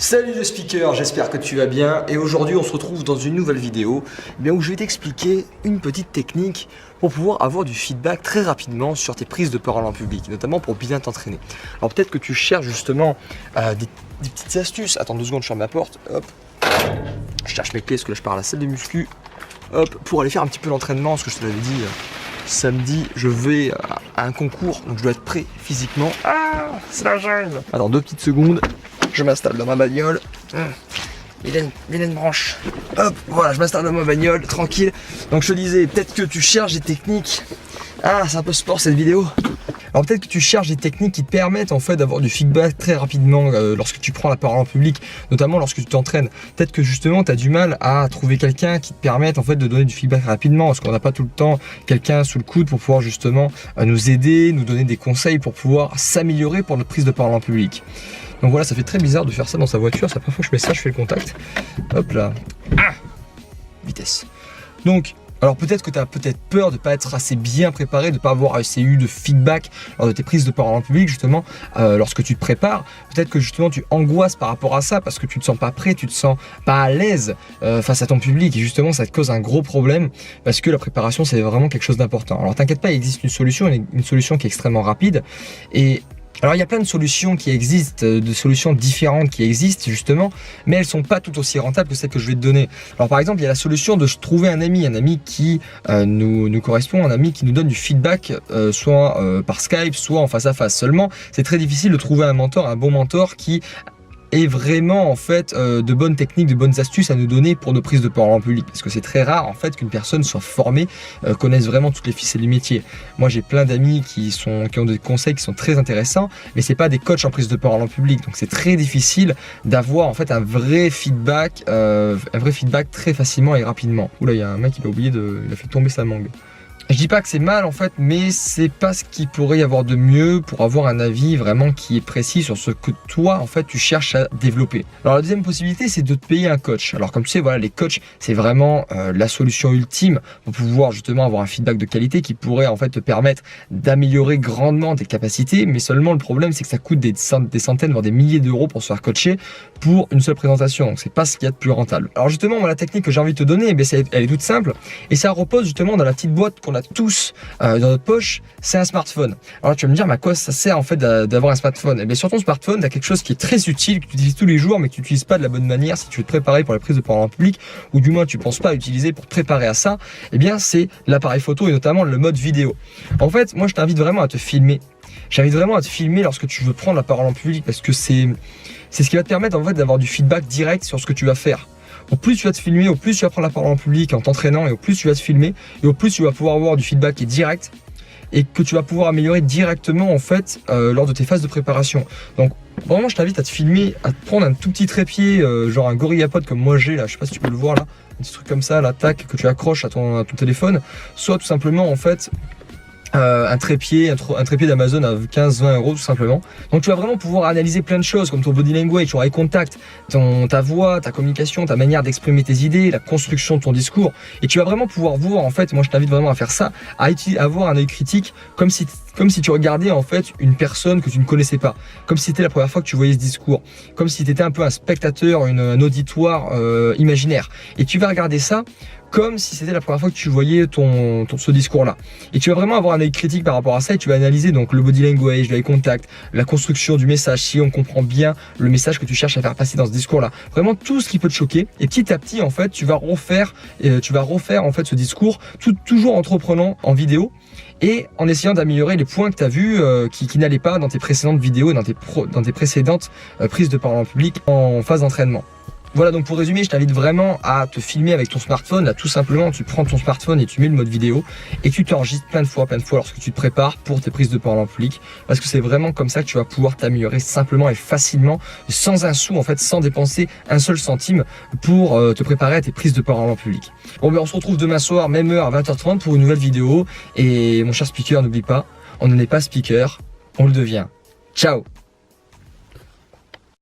Salut le speaker, j'espère que tu vas bien et aujourd'hui on se retrouve dans une nouvelle vidéo où je vais t'expliquer une petite technique pour pouvoir avoir du feedback très rapidement sur tes prises de parole en public, notamment pour bien t'entraîner. Alors peut-être que tu cherches justement des petites astuces. Attends 2 secondes, je ferme ma porte, hop. Je cherche mes clés parce que là je pars à la salle de muscu, hop, pour aller faire un petit peu l'entraînement, parce que je te l'avais dit, samedi je vais à un concours, donc je dois être prêt physiquement. Ah, c'est la gêne. Attends 2 petites secondes. Je m'installe dans ma bagnole. Vilaine branche. Hop, voilà, je m'installe dans ma bagnole, tranquille. Donc je te disais, peut-être que tu cherches des techniques. Ah, c'est un peu sport cette vidéo. Alors peut-être que tu cherches des techniques qui te permettent en fait d'avoir du feedback très rapidement lorsque tu prends la parole en public, notamment lorsque tu t'entraînes. Peut-être que justement tu as du mal à trouver quelqu'un qui te permette en fait de donner du feedback rapidement, parce qu'on n'a pas tout le temps quelqu'un sous le coude pour pouvoir justement nous aider, nous donner des conseils pour pouvoir s'améliorer pour notre prise de parole en public. Donc voilà, ça fait très bizarre de faire ça dans sa voiture. C'est la première fois que je fais ça, je fais le contact. Hop là. Ah, vitesse. Donc, alors peut-être que tu as peut-être peur de ne pas être assez bien préparé, de ne pas avoir assez eu de feedback lors de tes prises de parole en public, justement, lorsque tu te prépares. Peut-être que justement tu angoisses par rapport à ça parce que tu ne te sens pas prêt, tu ne te sens pas à l'aise face à ton public. Et justement, ça te cause un gros problème parce que la préparation, c'est vraiment quelque chose d'important. Alors t'inquiète pas, il existe une solution qui est extrêmement rapide. Et alors il y a plein de solutions qui existent, de solutions différentes qui existent justement, mais elles sont pas tout aussi rentables que celles que je vais te donner. Alors par exemple, il y a la solution de trouver un ami qui nous correspond, un ami qui nous donne du feedback, soit par Skype, soit en face à face. Seulement, c'est très difficile de trouver un mentor, un bon mentor qui et vraiment en fait de bonnes techniques, de bonnes astuces à nous donner pour nos prises de parole en public, parce que c'est très rare en fait qu'une personne soit formée, connaisse vraiment toutes les ficelles du métier. Moi j'ai plein d'amis qui ont des conseils qui sont très intéressants, mais c'est pas des coachs en prise de parole en public, donc c'est très difficile d'avoir en fait un vrai feedback très facilement et rapidement. Oula, il y a un mec qui a oublié il a fait tomber sa mangue. Je dis pas que c'est mal en fait, mais c'est pas ce qu'il pourrait y avoir de mieux pour avoir un avis vraiment qui est précis sur ce que toi en fait tu cherches à développer. Alors la deuxième possibilité, c'est de te payer un coach. Alors comme tu sais, voilà, les coachs c'est vraiment la solution ultime pour pouvoir justement avoir un feedback de qualité qui pourrait en fait te permettre d'améliorer grandement tes capacités, mais seulement le problème c'est que ça coûte des centaines voire des milliers d'euros pour se faire coacher pour une seule présentation. Donc c'est pas ce qu'il y a de plus rentable. Alors justement, moi, la technique que j'ai envie de te donner, elle est toute simple et ça repose justement dans la petite boîte qu'on a tous dans notre poche, c'est un smartphone. Alors tu vas me dire, mais à quoi ça sert en fait d'avoir un smartphone? Et bien sur ton smartphone, tu as quelque chose qui est très utile, que tu utilises tous les jours, mais que tu n'utilises pas de la bonne manière si tu veux te préparer pour la prise de parole en public, ou du moins tu ne penses pas à utiliser pour te préparer à ça. Et bien c'est l'appareil photo et notamment le mode vidéo. En fait, moi je t'invite vraiment à te filmer. J'invite vraiment à te filmer lorsque tu veux prendre la parole en public, parce que c'est ce qui va te permettre en fait d'avoir du feedback direct sur ce que tu vas faire. Au plus tu vas te filmer, au plus tu vas prendre la parole en public en t'entraînant, et au plus tu vas te filmer, et au plus tu vas pouvoir avoir du feedback qui est direct et que tu vas pouvoir améliorer directement en fait lors de tes phases de préparation. Donc vraiment je t'invite à te filmer, à te prendre un tout petit trépied, genre un GorillaPod comme moi j'ai là, je sais pas si tu peux le voir là, un petit truc comme ça, la tac que tu accroches à ton téléphone, soit tout simplement en fait un trépied d'Amazon à 15-20 euros tout simplement. Donc tu vas vraiment pouvoir analyser plein de choses comme ton body language, ton eye contact, ta voix, ta communication, ta manière d'exprimer tes idées, la construction de ton discours, et tu vas vraiment pouvoir voir en fait, moi je t'invite vraiment à faire ça, à avoir un œil critique comme si tu regardais en fait une personne que tu ne connaissais pas, comme si c'était la première fois que tu voyais ce discours, comme si tu étais un peu un spectateur, un auditoire imaginaire, et tu vas regarder ça comme si c'était la première fois que tu voyais ce discours-là. Et tu vas vraiment avoir un œil critique par rapport à ça, et tu vas analyser donc le body language, l'eye contact, la construction du message, si on comprend bien le message que tu cherches à faire passer dans ce discours-là. Vraiment tout ce qui peut te choquer. Et petit à petit, en fait, tu vas refaire en fait ce discours, toujours en te reprenant en vidéo et en essayant d'améliorer les points que tu as vus qui n'allaient pas dans tes précédentes vidéos et dans tes précédentes prises de parole en public en phase d'entraînement. Voilà, donc pour résumer, je t'invite vraiment à te filmer avec ton smartphone. Là, tout simplement, tu prends ton smartphone et tu mets le mode vidéo et tu t'enregistres plein de fois lorsque tu te prépares pour tes prises de parole en public, parce que c'est vraiment comme ça que tu vas pouvoir t'améliorer simplement et facilement, sans un sou en fait, sans dépenser un seul centime pour te préparer à tes prises de parole en public. Bon, ben on se retrouve demain soir, même heure à 20h30 pour une nouvelle vidéo. Et mon cher speaker, n'oublie pas, on n'est pas speaker, on le devient. Ciao!